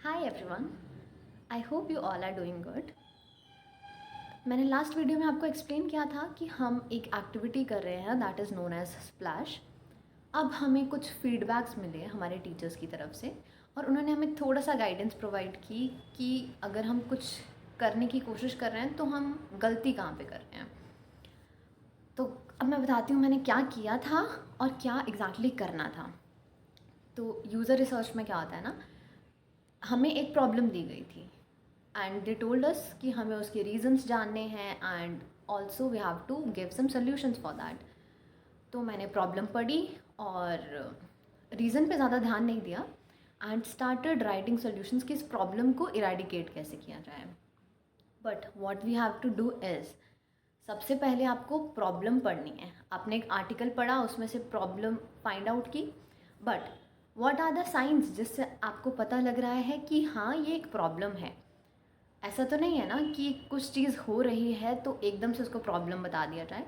Hi everyone, I hope you all are doing good. मैंने last video में आपको explain किया था कि हम एक एक्टिविटी कर रहे हैं that is known as splash. अब हमें कुछ फीडबैक्स मिले हमारे टीचर्स की तरफ से और उन्होंने हमें थोड़ा सा गाइडेंस प्रोवाइड की कि अगर हम कुछ करने की कोशिश कर रहे हैं तो हम गलती कहाँ पे कर रहे हैं। तो अब मैं बताती हूँ मैंने क्या किया था और क्या एग्जैक्टली करना था। तो यूज़र रिसर्च में क्या होता है ना, हमें एक प्रॉब्लम दी गई थी एंड दे टोल्ड अस कि हमें उसके रीजंस जानने हैं and also we have to give some solutions for that. तो मैंने प्रॉब्लम पढ़ी और रीज़न पे ज़्यादा ध्यान नहीं दिया एंड स्टार्टेड राइटिंग सॉल्यूशंस कि इस प्रॉब्लम को इरेडिकेट कैसे किया जाए। But what we have to do is, सबसे पहले आपको प्रॉब्लम पढ़नी है। आपने एक आर्टिकल पढ़ा, उसमें से प्रॉब्लम फाइंड आउट की, but what are the science जिससे आपको पता लग रहा है कि हाँ ये एक प्रॉब्लम है। ऐसा तो नहीं है ना कि कुछ चीज़ हो रही है तो एकदम से उसको प्रॉब्लम बता दिया जाए।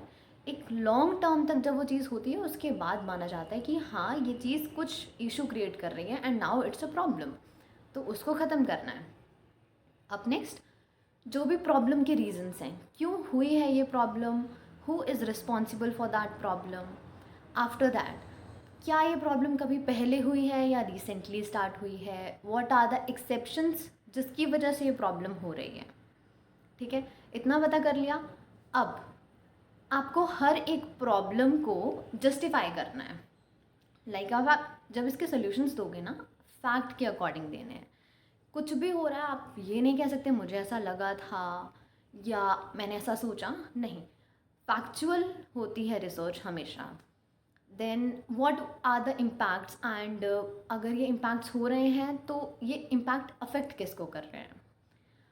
एक लॉन्ग टर्म तक जब वो चीज़ होती है उसके बाद माना जाता है कि हाँ ये चीज़ कुछ इशू क्रिएट कर रही है and now it's a problem, तो उसको ख़त्म करना है। अब नेक्स्ट, जो भी प्रॉब्लम के रीजंस हैं, क्यों हुई है ये problem, who is responsible for that problem. After that, क्या ये प्रॉब्लम कभी पहले हुई है या रिसेंटली स्टार्ट हुई है, व्हाट आर द एक्सेप्शंस जिसकी वजह से ये प्रॉब्लम हो रही है। ठीक है, इतना पता कर लिया। अब आपको हर एक प्रॉब्लम को जस्टिफाई करना है। लाइक अब आप जब इसके सोल्यूशंस दोगे ना, फैक्ट के अकॉर्डिंग देने हैं। कुछ भी हो रहा है आप ये नहीं कह सकते मुझे ऐसा लगा था या मैंने ऐसा सोचा, नहीं। फैक्चुअल होती है रिसर्च हमेशा। Then what are the impacts and अगर ये इम्पैक्ट्स हो रहे हैं तो ये इम्पैक्ट अफेक्ट किसको कर रहे हैं।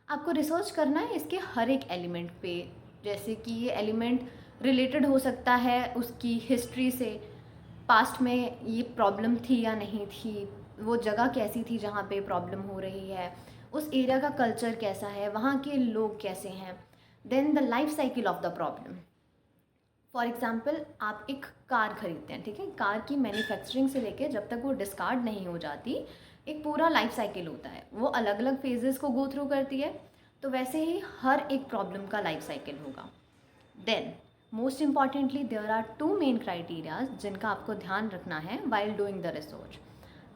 आपको रिसर्च करना है इसके हर एक एलिमेंट पे, जैसे कि ये एलिमेंट रिलेटेड हो सकता है उसकी हिस्ट्री से, पास्ट में ये प्रॉब्लम थी या नहीं थी, वो जगह कैसी थी जहाँ पे प्रॉब्लम हो रही है, उस एरिया का कल्चर कैसा है, वहाँ के लोग कैसे हैं। Then the life cycle of the problem. For example, आप एक कार खरीदते हैं, ठीक है। कार की मैन्युफैक्चरिंग से लेके जब तक वो डिस्कार्ड नहीं हो जाती, एक पूरा लाइफ साइकिल होता है, वो अलग अलग फेजेस को गो थ्रू करती है। तो वैसे ही हर एक प्रॉब्लम का लाइफ साइकिल होगा। Then most importantly there are two main criterias जिनका आपको ध्यान रखना है while doing the research,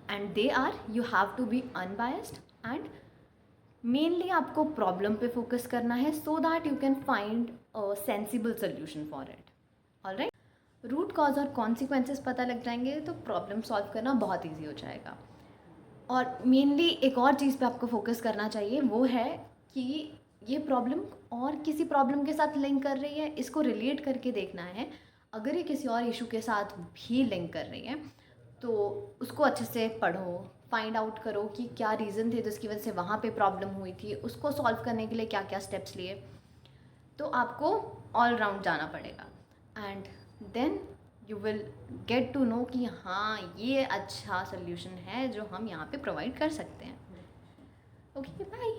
and they are you have to be unbiased and mainly आपको प्रॉब्लम पे फोकस करना है so that you can find a sensible solution for it. Alright, root cause और कॉन्सिक्वेंसेस पता लग जाएंगे तो प्रॉब्लम सॉल्व करना बहुत ईजी हो जाएगा। और मेनली एक और चीज़ पे आपको फोकस करना चाहिए, वो है कि ये प्रॉब्लम और किसी प्रॉब्लम के साथ लिंक कर रही है, इसको रिलेट करके देखना है। अगर ये किसी और इशू के साथ भी लिंक कर रही है तो उसको अच्छे से पढ़ो, फाइंड आउट करो कि क्या रीज़न थे जिसकी वजह से वहाँ पे प्रॉब्लम हुई थी, उसको सॉल्व करने के लिए क्या क्या स्टेप्स लिए। तो आपको ऑल राउंड जाना पड़ेगा and then you will get to know कि हाँ ये अच्छा सोल्यूशन है जो हम यहाँ पे प्रोवाइड कर सकते हैं। Okay, bye.